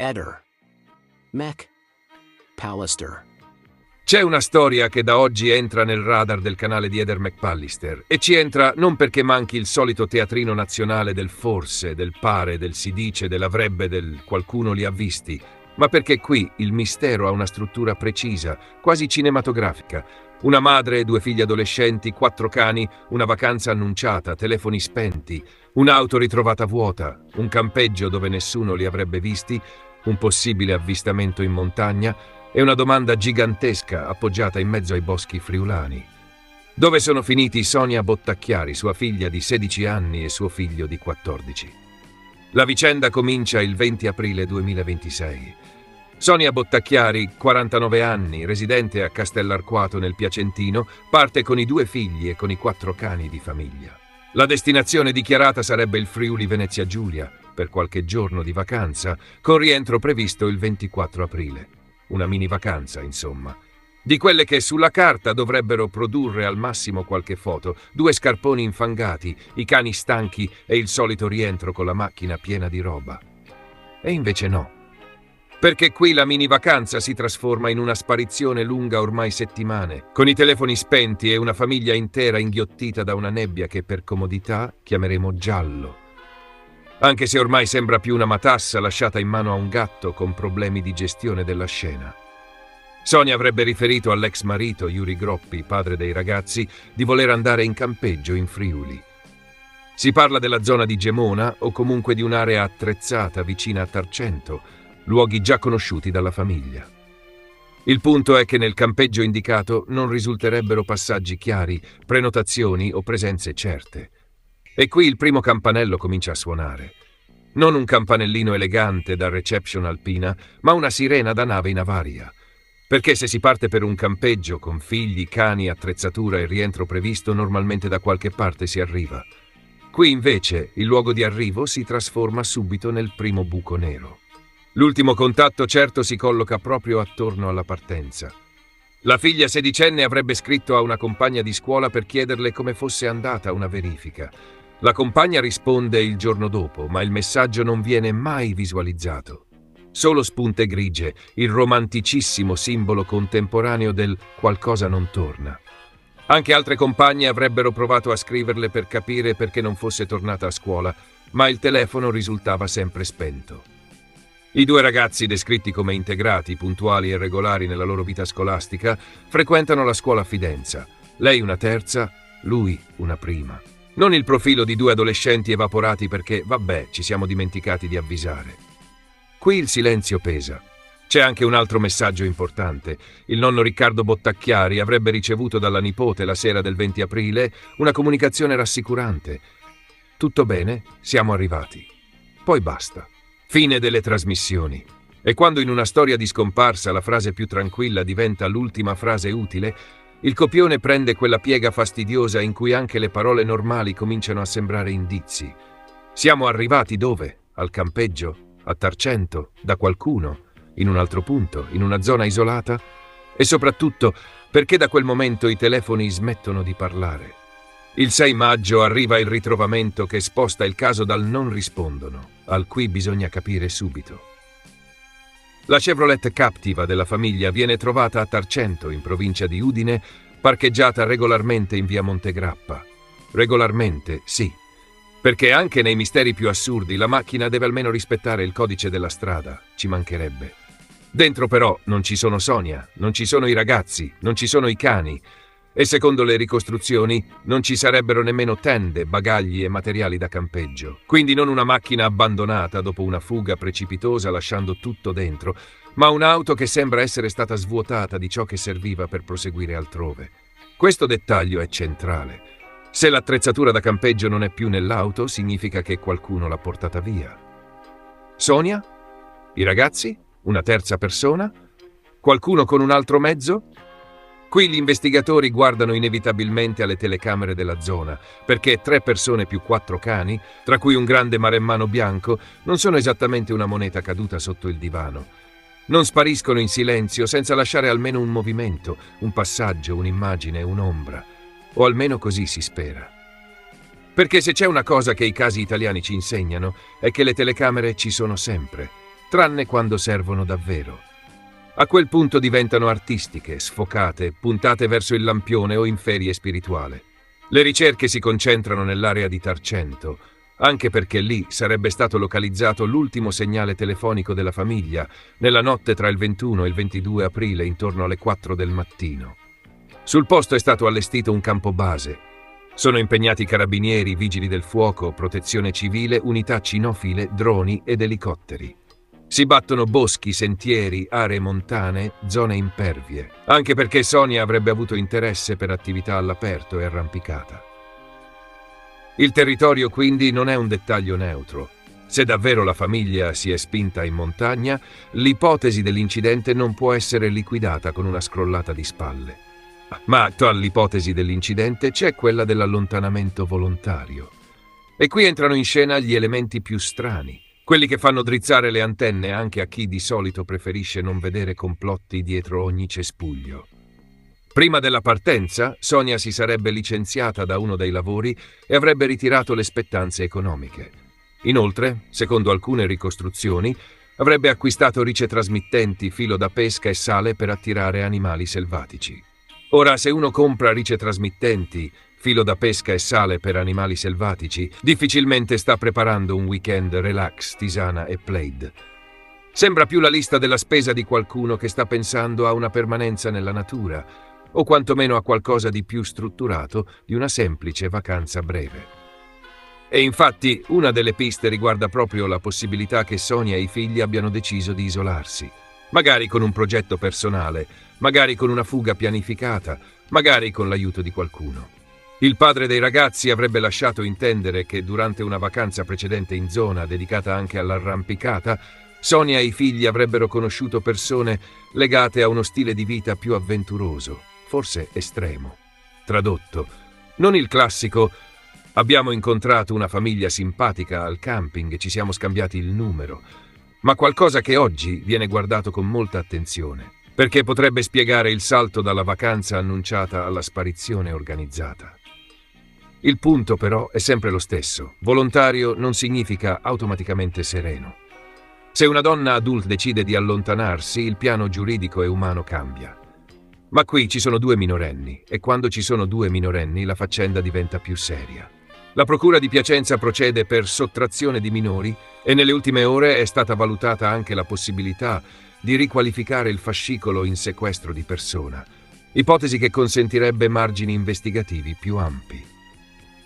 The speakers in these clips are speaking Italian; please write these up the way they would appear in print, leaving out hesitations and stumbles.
Eder. Mac. Pallister. C'è una storia che da oggi entra nel radar del canale di Eder McPallister e ci entra non perché manchi il solito teatrino nazionale del forse, del pare, del si dice, dell'avrebbe, del qualcuno li ha visti, ma perché qui il mistero ha una struttura precisa, quasi cinematografica. Una madre, 2 figli adolescenti, 4 cani, una vacanza annunciata, telefoni spenti, un'auto ritrovata vuota, un campeggio dove nessuno li avrebbe visti, un possibile avvistamento in montagna e una domanda gigantesca appoggiata in mezzo ai boschi friulani. Dove sono finiti Sonia Bottacchiari, sua figlia di 16 anni e suo figlio di 14? La vicenda comincia il 20 aprile 2026. Sonia Bottacchiari, 49 anni, residente a Castellarquato nel Piacentino, parte con i 2 figli e con i 4 cani di famiglia. La destinazione dichiarata sarebbe il Friuli Venezia Giulia, per qualche giorno di vacanza, con rientro previsto il 24 aprile. Una mini vacanza, insomma. Di quelle che sulla carta dovrebbero produrre al massimo qualche foto, 2 scarponi infangati, i cani stanchi e il solito rientro con la macchina piena di roba. E invece no. Perché qui la mini vacanza si trasforma in una sparizione lunga ormai settimane, con i telefoni spenti e una famiglia intera inghiottita da una nebbia che per comodità chiameremo giallo. Anche se ormai sembra più una matassa lasciata in mano a un gatto con problemi di gestione della scena. Sonia avrebbe riferito all'ex marito Yuri Groppi, padre dei ragazzi, di voler andare in campeggio in Friuli. Si parla della zona di Gemona o comunque di un'area attrezzata vicina a Tarcento, luoghi già conosciuti dalla famiglia. Il punto è che nel campeggio indicato non risulterebbero passaggi chiari, prenotazioni o presenze certe. E qui il primo campanello comincia a suonare. Non un campanellino elegante da reception alpina, ma una sirena da nave in avaria. Perché se si parte per un campeggio con figli, cani, attrezzatura e rientro previsto, normalmente da qualche parte si arriva. Qui invece il luogo di arrivo si trasforma subito nel primo buco nero. L'ultimo contatto certo si colloca proprio attorno alla partenza. La figlia sedicenne avrebbe scritto a una compagna di scuola per chiederle come fosse andata una verifica. La compagna risponde il giorno dopo, ma il messaggio non viene mai visualizzato. Solo spunte grigie, il romanticissimo simbolo contemporaneo del qualcosa non torna. Anche altre compagne avrebbero provato a scriverle per capire perché non fosse tornata a scuola, ma il telefono risultava sempre spento. I 2 ragazzi, descritti come integrati, puntuali e regolari nella loro vita scolastica, frequentano la scuola a Fidenza. Lei una terza, lui una prima. Non il profilo di 2 adolescenti evaporati perché, vabbè, ci siamo dimenticati di avvisare. Qui il silenzio pesa. C'è anche un altro messaggio importante. Il nonno Riccardo Bottacchiari avrebbe ricevuto dalla nipote la sera del 20 aprile una comunicazione rassicurante. Tutto bene, siamo arrivati. Poi basta. Fine delle trasmissioni. E quando in una storia di scomparsa la frase più tranquilla diventa l'ultima frase utile, il copione prende quella piega fastidiosa in cui anche le parole normali cominciano a sembrare indizi. Siamo arrivati dove? Al campeggio? A Tarcento? Da qualcuno? In un altro punto? In una zona isolata? E soprattutto, perché da quel momento i telefoni smettono di parlare? Il 6 maggio arriva il ritrovamento che sposta il caso dal non rispondono al qui bisogna capire subito. La Chevrolet Captiva della famiglia viene trovata a Tarcento, in provincia di Udine, parcheggiata regolarmente in via Montegrappa. Regolarmente, sì. Perché anche nei misteri più assurdi la macchina deve almeno rispettare il codice della strada, ci mancherebbe. Dentro però non ci sono Sonia, non ci sono i ragazzi, non ci sono i cani e secondo le ricostruzioni non ci sarebbero nemmeno tende, bagagli e materiali da campeggio. Quindi non una macchina abbandonata dopo una fuga precipitosa lasciando tutto dentro, ma un'auto che sembra essere stata svuotata di ciò che serviva per proseguire altrove. Questo dettaglio è centrale. Se l'attrezzatura da campeggio non è più nell'auto, significa che qualcuno l'ha portata via. Sonia? I ragazzi? Una terza persona? Qualcuno con un altro mezzo? Qui gli investigatori guardano inevitabilmente alle telecamere della zona, perché 3 persone più 4 cani, tra cui un grande maremmano bianco, non sono esattamente una moneta caduta sotto il divano. Non spariscono in silenzio senza lasciare almeno un movimento, un passaggio, un'immagine, un'ombra. O almeno così si spera. Perché se c'è una cosa che i casi italiani ci insegnano, è che le telecamere ci sono sempre. tranne quando servono davvero. A quel punto diventano artistiche, sfocate, puntate verso il lampione o in ferie spirituale. Le ricerche si concentrano nell'area di Tarcento, anche perché lì sarebbe stato localizzato l'ultimo segnale telefonico della famiglia nella notte tra il 21 e il 22 aprile intorno alle 4 del mattino. Sul posto è stato allestito un campo base. Sono impegnati carabinieri, vigili del fuoco, protezione civile, unità cinofile, droni ed elicotteri. Si battono boschi, sentieri, aree montane, zone impervie, anche perché Sonia avrebbe avuto interesse per attività all'aperto e arrampicata. Il territorio quindi non è un dettaglio neutro. Se davvero la famiglia si è spinta in montagna, l'ipotesi dell'incidente non può essere liquidata con una scrollata di spalle. Ma tra l'ipotesi dell'incidente c'è quella dell'allontanamento volontario. E qui entrano in scena gli elementi più strani, quelli che fanno drizzare le antenne anche a chi di solito preferisce non vedere complotti dietro ogni cespuglio. Prima della partenza, Sonia si sarebbe licenziata da uno dei lavori e avrebbe ritirato le spettanze economiche. Inoltre, secondo alcune ricostruzioni, avrebbe acquistato ricetrasmittenti, filo da pesca e sale per attirare animali selvatici. Ora, se uno compra ricetrasmittenti, filo da pesca e sale per animali selvatici, difficilmente sta preparando un weekend relax, tisana e plaid. Sembra più la lista della spesa di qualcuno che sta pensando a una permanenza nella natura, o quantomeno a qualcosa di più strutturato di una semplice vacanza breve. E infatti una delle piste riguarda proprio la possibilità che Sonia e i figli abbiano deciso di isolarsi, magari con un progetto personale, magari con una fuga pianificata, magari con l'aiuto di qualcuno. Il padre dei ragazzi avrebbe lasciato intendere che durante una vacanza precedente in zona dedicata anche all'arrampicata, Sonia e i figli avrebbero conosciuto persone legate a uno stile di vita più avventuroso, forse estremo. Tradotto, non il classico «abbiamo incontrato una famiglia simpatica al camping e ci siamo scambiati il numero», ma qualcosa che oggi viene guardato con molta attenzione, perché potrebbe spiegare il salto dalla vacanza annunciata alla sparizione organizzata. Il punto però è sempre lo stesso: volontario non significa automaticamente sereno. Se una donna adulta decide di allontanarsi, il piano giuridico e umano cambia. Ma qui ci sono 2 minorenni e quando ci sono 2 minorenni la faccenda diventa più seria. La procura di Piacenza procede per sottrazione di minori e nelle ultime ore è stata valutata anche la possibilità di riqualificare il fascicolo in sequestro di persona, ipotesi che consentirebbe margini investigativi più ampi.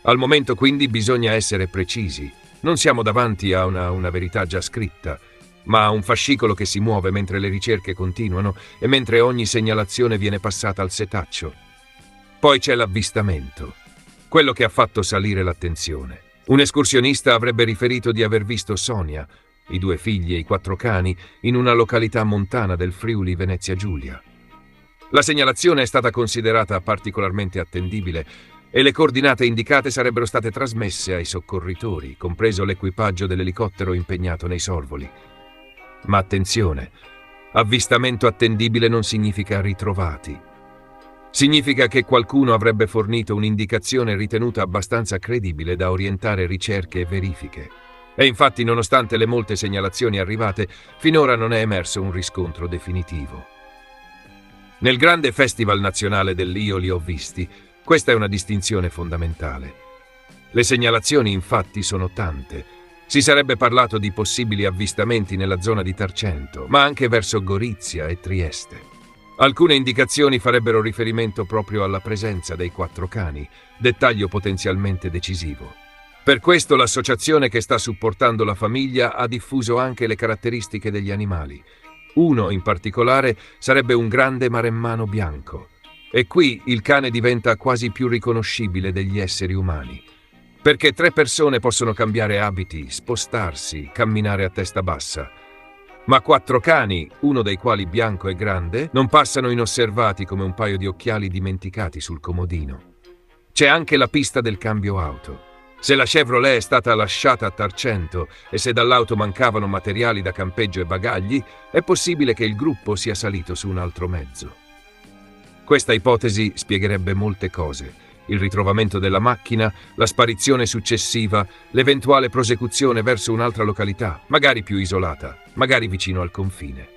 Al momento quindi bisogna essere precisi. Non siamo davanti a una verità già scritta, ma a un fascicolo che si muove mentre le ricerche continuano e mentre ogni segnalazione viene passata al setaccio. Poi c'è l'avvistamento, quello che ha fatto salire l'attenzione. Un escursionista avrebbe riferito di aver visto Sonia, i 2 figli e i 4 cani in una località montana del Friuli Venezia Giulia. La segnalazione è stata considerata particolarmente attendibile e le coordinate indicate sarebbero state trasmesse ai soccorritori, compreso l'equipaggio dell'elicottero impegnato nei sorvoli. Ma attenzione, avvistamento attendibile non significa ritrovati. Significa che qualcuno avrebbe fornito un'indicazione ritenuta abbastanza credibile da orientare ricerche e verifiche. E infatti, nonostante le molte segnalazioni arrivate, finora non è emerso un riscontro definitivo. Nel grande festival nazionale dell'Io li ho visti, questa è una distinzione fondamentale. Le segnalazioni infatti sono tante. Si sarebbe parlato di possibili avvistamenti nella zona di Tarcento, ma anche verso Gorizia e Trieste. Alcune indicazioni farebbero riferimento proprio alla presenza dei 4 cani, dettaglio potenzialmente decisivo. Per questo l'associazione che sta supportando la famiglia ha diffuso anche le caratteristiche degli animali. Uno in particolare sarebbe un grande maremmano bianco. E qui il cane diventa quasi più riconoscibile degli esseri umani. Perché 3 persone possono cambiare abiti, spostarsi, camminare a testa bassa. Ma 4 cani, uno dei quali bianco e grande, non passano inosservati come un paio di occhiali dimenticati sul comodino. C'è anche la pista del cambio auto. Se la Chevrolet è stata lasciata a Tarcento e se dall'auto mancavano materiali da campeggio e bagagli, è possibile che il gruppo sia salito su un altro mezzo. Questa ipotesi spiegherebbe molte cose, il ritrovamento della macchina, la sparizione successiva, l'eventuale prosecuzione verso un'altra località, magari più isolata, magari vicino al confine.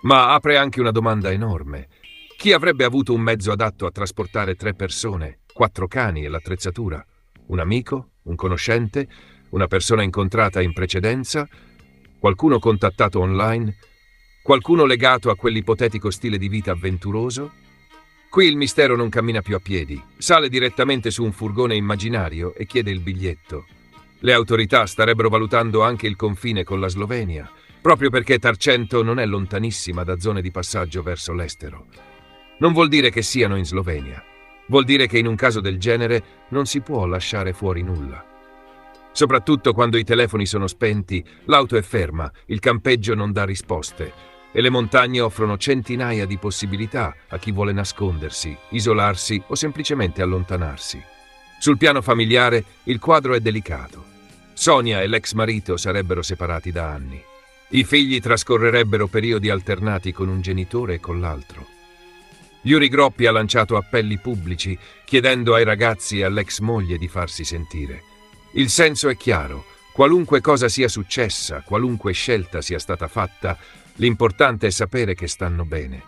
Ma apre anche una domanda enorme. Chi avrebbe avuto un mezzo adatto a trasportare 3 persone, 4 cani e l'attrezzatura? Un amico? Un conoscente? Una persona incontrata in precedenza? Qualcuno contattato online? Qualcuno legato a quell'ipotetico stile di vita avventuroso? Qui il mistero non cammina più a piedi, sale direttamente su un furgone immaginario e chiede il biglietto. Le autorità starebbero valutando anche il confine con la Slovenia, proprio perché Tarcento non è lontanissima da zone di passaggio verso l'estero. Non vuol dire che siano in Slovenia, vuol dire che in un caso del genere non si può lasciare fuori nulla. Soprattutto quando i telefoni sono spenti, l'auto è ferma, il campeggio non dà risposte e le montagne offrono centinaia di possibilità a chi vuole nascondersi, isolarsi o semplicemente allontanarsi. Sul piano familiare il quadro è delicato. Sonia e l'ex marito sarebbero separati da anni. I figli trascorrerebbero periodi alternati con un genitore e con l'altro. Yuri Groppi ha lanciato appelli pubblici chiedendo ai ragazzi e all'ex moglie di farsi sentire. Il senso è chiaro: qualunque cosa sia successa, qualunque scelta sia stata fatta, l'importante è sapere che stanno bene.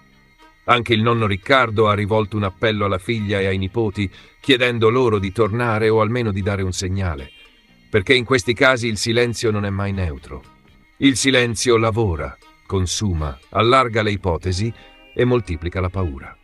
Anche il nonno Riccardo ha rivolto un appello alla figlia e ai nipoti, chiedendo loro di tornare o almeno di dare un segnale, perché in questi casi il silenzio non è mai neutro. Il silenzio lavora, consuma, allarga le ipotesi e moltiplica la paura.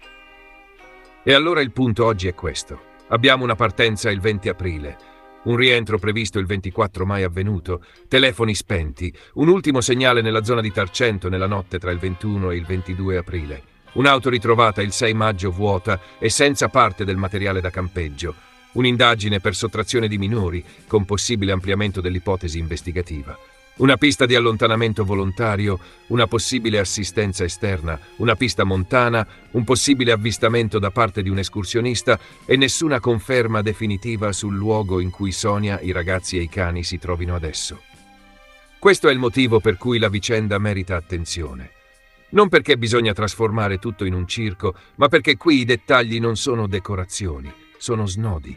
E allora il punto oggi è questo. Abbiamo una partenza il 20 aprile, un rientro previsto il 24 mai avvenuto, telefoni spenti, un ultimo segnale nella zona di Tarcento nella notte tra il 21 e il 22 aprile, un'auto ritrovata il 6 maggio vuota e senza parte del materiale da campeggio, un'indagine per sottrazione di minori con possibile ampliamento dell'ipotesi investigativa, una pista di allontanamento volontario, una possibile assistenza esterna, una pista montana, un possibile avvistamento da parte di un escursionista e nessuna conferma definitiva sul luogo in cui Sonia, i ragazzi e i cani si trovino adesso. Questo è il motivo per cui la vicenda merita attenzione. Non perché bisogna trasformare tutto in un circo, ma perché qui i dettagli non sono decorazioni, sono snodi.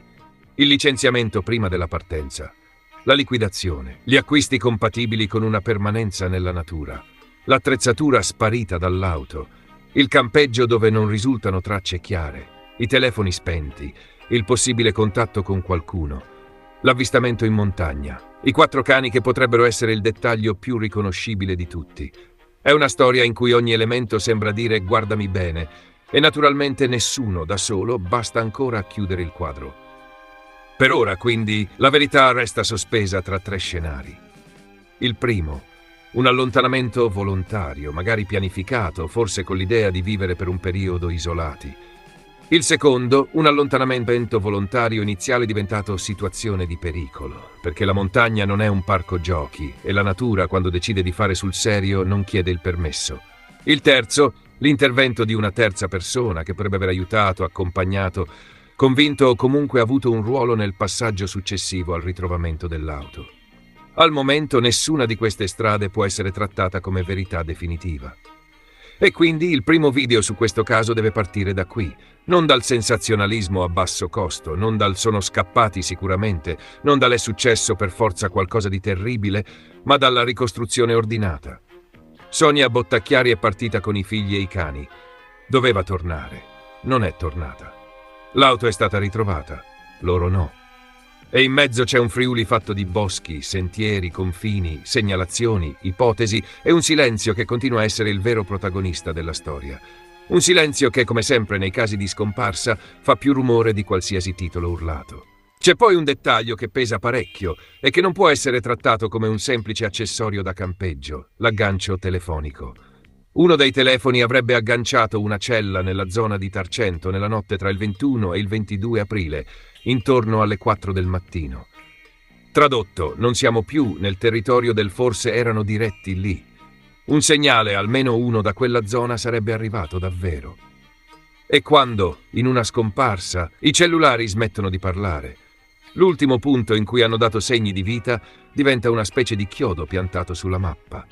Il licenziamento prima della partenza, la liquidazione, gli acquisti compatibili con una permanenza nella natura, l'attrezzatura sparita dall'auto, il campeggio dove non risultano tracce chiare, i telefoni spenti, il possibile contatto con qualcuno, l'avvistamento in montagna, i 4 cani che potrebbero essere il dettaglio più riconoscibile di tutti. È una storia in cui ogni elemento sembra dire guardami bene e naturalmente nessuno da solo basta ancora a chiudere il quadro. Per ora, quindi, la verità resta sospesa tra 3 scenari. Il primo, un allontanamento volontario, magari pianificato, forse con l'idea di vivere per un periodo isolati. Il secondo, un allontanamento volontario iniziale diventato situazione di pericolo, perché la montagna non è un parco giochi e la natura, quando decide di fare sul serio, non chiede il permesso. Il terzo, l'intervento di una terza persona che potrebbe aver aiutato, accompagnato, convinto o comunque avuto un ruolo nel passaggio successivo al ritrovamento dell'auto. Al momento nessuna di queste strade può essere trattata come verità definitiva. E quindi il primo video su questo caso deve partire da qui, non dal sensazionalismo a basso costo, non dal sono scappati sicuramente, non dall'è successo per forza qualcosa di terribile, ma dalla ricostruzione ordinata. Sonia Bottacchiari è partita con i figli e i cani. Doveva tornare. Non è tornata. L'auto è stata ritrovata, loro no. E in mezzo c'è un Friuli fatto di boschi, sentieri, confini, segnalazioni, ipotesi e un silenzio che continua a essere il vero protagonista della storia. Un silenzio che, come sempre nei casi di scomparsa, fa più rumore di qualsiasi titolo urlato. C'è poi un dettaglio che pesa parecchio e che non può essere trattato come un semplice accessorio da campeggio, l'aggancio telefonico. Uno dei telefoni avrebbe agganciato una cella nella zona di Tarcento nella notte tra il 21 e il 22 aprile, intorno alle 4 del mattino. Tradotto, non siamo più nel territorio del forse erano diretti lì. Un segnale, almeno uno da quella zona, sarebbe arrivato davvero. E quando, in una scomparsa, i cellulari smettono di parlare, l'ultimo punto in cui hanno dato segni di vita diventa una specie di chiodo piantato sulla mappa.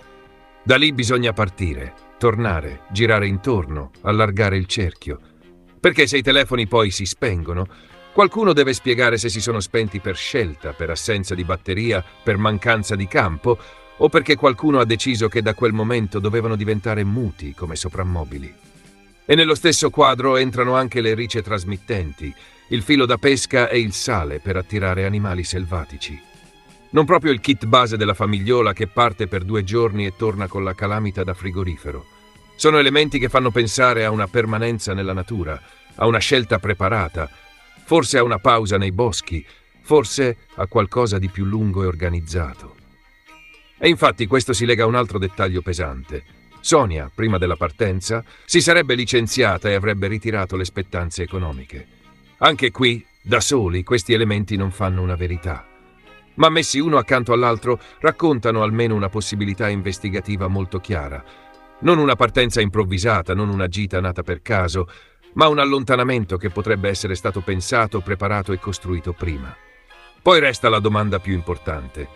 Da lì bisogna partire, tornare, girare intorno, allargare il cerchio. Perché se i telefoni poi si spengono, Qualcuno deve spiegare se si sono spenti per scelta, per assenza di batteria, per mancanza di campo, o perché qualcuno ha deciso che da quel momento dovevano diventare muti come soprammobili. E nello stesso quadro entrano anche le rice trasmittenti, il filo da pesca e il sale per attirare animali selvatici. Non proprio il kit base della famigliola che parte per 2 giorni e torna con la calamita da frigorifero. Sono elementi che fanno pensare a una permanenza nella natura, a una scelta preparata, forse a una pausa nei boschi, forse a qualcosa di più lungo e organizzato. E infatti questo si lega a un altro dettaglio pesante. Sonia, prima della partenza, si sarebbe licenziata e avrebbe ritirato le spettanze economiche. Anche qui, da soli, questi elementi non fanno una verità. Ma messi uno accanto all'altro, raccontano almeno una possibilità investigativa molto chiara. Non una partenza improvvisata, non una gita nata per caso, ma un allontanamento che potrebbe essere stato pensato, preparato e costruito prima. Poi resta la domanda più importante.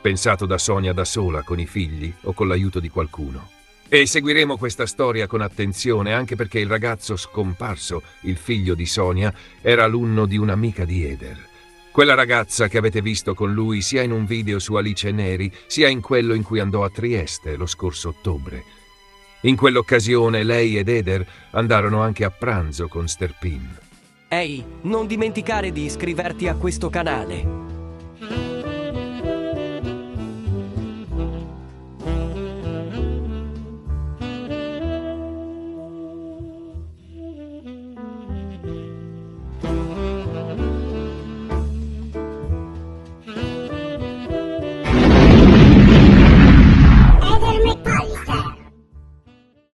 Pensato da Sonia da sola, con i figli o con l'aiuto di qualcuno? E seguiremo questa storia con attenzione anche perché il ragazzo scomparso, il figlio di Sonia, era alunno di un'amica di Eder. Quella ragazza che avete visto con lui sia in un video su Alice Neri, sia in quello in cui andò a Trieste lo scorso ottobre. In quell'occasione lei ed Eder andarono anche a pranzo con Sterpin. Ehi, non dimenticare di iscriverti a questo canale.